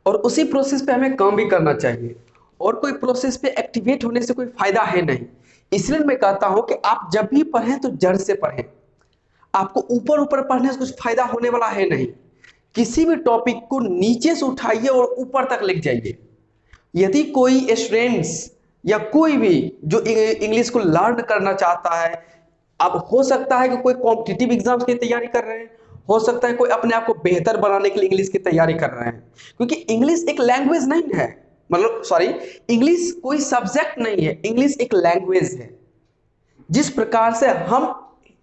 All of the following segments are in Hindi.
और उसी प्रोसेस पे हमें काम भी करना चाहिए, और कोई प्रोसेस पे एक्टिवेट होने से कोई फायदा है नहीं। इसलिए मैं कहता हूं कि आप जब भी पढ़ें तो जड़ से पढ़ें। आपको ऊपर ऊपर पढ़ने से कुछ फायदा होने वाला है नहीं। किसी भी टॉपिक को नीचे से उठाइए और ऊपर तक लिख जाइए। यदि कोई स्टूडेंट्स या कोई भी जो इंग्लिश को लर्न करना चाहता है, अब हो सकता है कि कोई कॉम्पिटिटिव एग्जाम्स की तैयारी कर रहे हैं, हो सकता है कोई अपने आप को बेहतर बनाने के लिए इंग्लिश की तैयारी कर रहे हैं, क्योंकि इंग्लिश एक लैंग्वेज नहीं है, मतलब सॉरी, इंग्लिश कोई सब्जेक्ट नहीं है, इंग्लिश एक लैंग्वेज है। जिस प्रकार से हम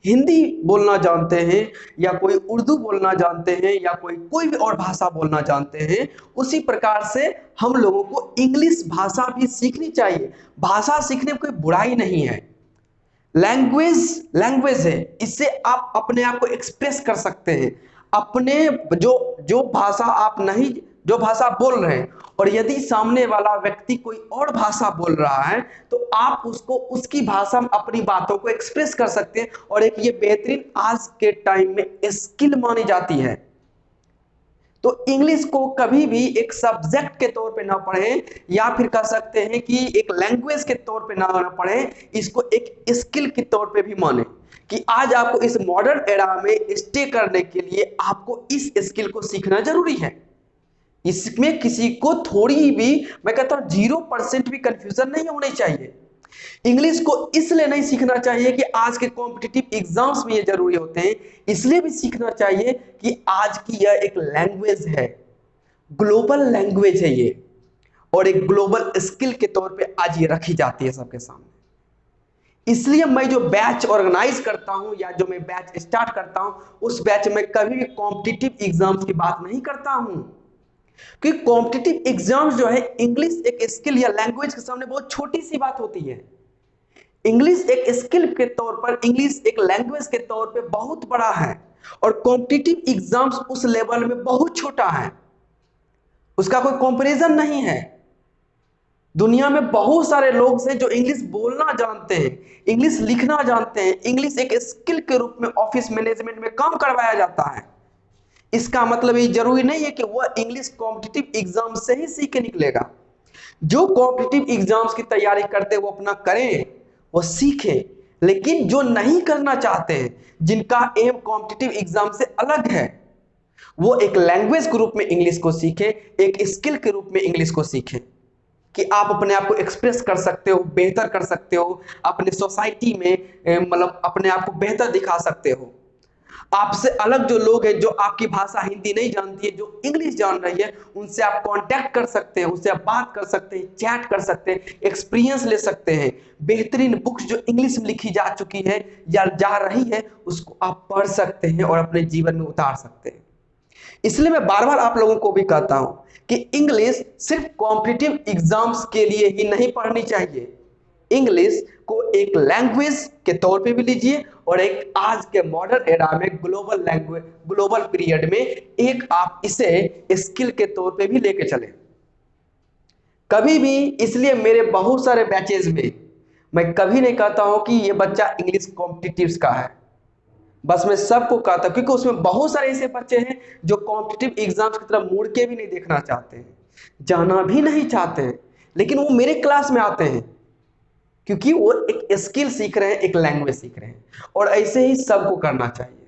हिंदी बोलना जानते हैं, या कोई उर्दू बोलना जानते हैं, या कोई कोई भी और भाषा बोलना जानते हैं, उसी प्रकार से हम लोगों को इंग्लिश भाषा भी सीखनी चाहिए। भाषा सीखने में कोई बुराई नहीं है। लैंग्वेज लैंग्वेज है, इससे आप अपने आप को एक्सप्रेस कर सकते हैं। अपने जो जो भाषा आप नहीं, जो भाषा बोल रहे हैं, और यदि सामने वाला व्यक्ति कोई और भाषा बोल रहा है, तो आप उसको उसकी भाषा में अपनी बातों को एक्सप्रेस कर सकते हैं। और एक ये बेहतरीन आज के टाइम में स्किल मानी जाती है। तो इंग्लिश को कभी भी एक सब्जेक्ट के तौर पे ना पढ़ें, या फिर कह सकते हैं कि एक लैंग्वेज के तौर पे ना पढ़ें, इसको एक स्किल के तौर पे भी माने कि आज आपको इस मॉडर्न एरा में स्टे करने के लिए आपको इस स्किल को सीखना जरूरी है। इसमें किसी को थोड़ी भी, मैं कहता हूं 0% भी कंफ्यूजन नहीं होनी चाहिए। इंग्लिश को इसलिए नहीं सीखना चाहिए कि आज के कॉम्पिटिटिव एग्जाम्स में ये जरूरी होते हैं, इसलिए भी सीखना चाहिए कि आज की यह एक लैंग्वेज है, ग्लोबल लैंग्वेज है ये, और एक ग्लोबल स्किल के तौर पे आज ये रखी जाती है सबके सामने। इसलिए मैं जो बैच ऑर्गेनाइज करता हूं, या जो मैं बैच स्टार्ट करता हूं, उस बैच में कभी भी कॉम्पिटिटिव एग्जाम्स की बात नहीं करता हूं, क्योंकि कॉम्पिटिटिव एग्जाम्स जो है, इंग्लिश एक स्किल या लैंग्वेज के सामने बहुत छोटी सी बात होती है। इंग्लिश एक स्किल के तौर पर, इंग्लिश एक लैंग्वेज के तौर पे बहुत बड़ा है, और कॉम्पिटिटिव एग्जाम्स उस लेवल में बहुत छोटा है, उसका कोई कंपैरिजन नहीं है। दुनिया में बहुत सारे लोग हैं जो इंग्लिश बोलना जानते हैं, इंग्लिश लिखना जानते हैं, इंग्लिश एक स्किल के रूप में ऑफिस मैनेजमेंट में काम करवाया जाता है। इसका मतलब ये जरूरी नहीं है कि वह इंग्लिश कॉम्पिटिटिव एग्जाम से ही सीख के निकलेगा। जो कॉम्पिटिटिव एग्जाम्स की तैयारी करते हैं वो अपना करें, वो सीखें, लेकिन जो नहीं करना चाहते हैं, जिनका एम कॉम्पिटिटिव एग्जाम से अलग है, वो एक लैंग्वेज के रूप में इंग्लिश को सीखें, एक स्किल के रूप में इंग्लिश को सीखें, कि आप अपने आप को एक्सप्रेस कर सकते हो, बेहतर कर सकते हो, अपने सोसाइटी में मतलब अपने आप को बेहतर दिखा सकते हो। आपसे अलग जो लोग हैं, जो आपकी भाषा हिंदी नहीं जानती है, जो इंग्लिश जान रही है, उनसे आप कांटेक्ट कर सकते हैं, उनसे आप बात कर सकते हैं, चैट कर सकते हैं, एक्सपीरियंस ले सकते हैं। बेहतरीन बुक्स जो इंग्लिश में लिखी जा चुकी है या जा रही है, उसको आप पढ़ सकते हैं और अपने जीवन में उतार सकते हैं। इसलिए मैं बार बार आप लोगों को भी कहता हूं कि इंग्लिश सिर्फ कॉम्पिटिटिव एग्जाम्स के लिए ही नहीं पढ़नी चाहिए। इंग्लिश को एक लैंग्वेज के तौर पे भी लीजिए, और एक आज के मॉडर्न एरा में ग्लोबल लैंग्वेज, ग्लोबल पीरियड में एक आप इसे स्किल के तौर पे भी लेके चले कभी भी। इसलिए मेरे बहुत सारे बैचेज में मैं कभी नहीं कहता हूं कि ये बच्चा इंग्लिश कॉम्पिटिटिव का है, बस मैं सबको कहता हूं, क्योंकि उसमें बहुत सारे ऐसे बच्चे हैं जो कॉम्पिटिटिव एग्जाम्स की तरफ मुड़ के भी नहीं देखना चाहते हैं, जाना भी नहीं चाहते हैं, लेकिन वो मेरे क्लास में आते हैं, क्योंकि वो एक स्किल सीख रहे हैं, एक लैंग्वेज सीख रहे हैं। और ऐसे ही सबको करना चाहिए,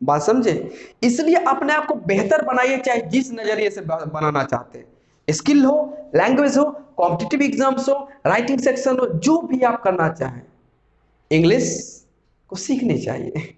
बात समझे। इसलिए अपने आप को बेहतर बनाइए, चाहे जिस नजरिए से बनाना चाहते हैं। स्किल हो, लैंग्वेज हो, कॉम्पिटिटिव एग्जाम्स हो, राइटिंग सेक्शन हो, जो भी आप करना चाहें, इंग्लिश को सीखनी चाहिए।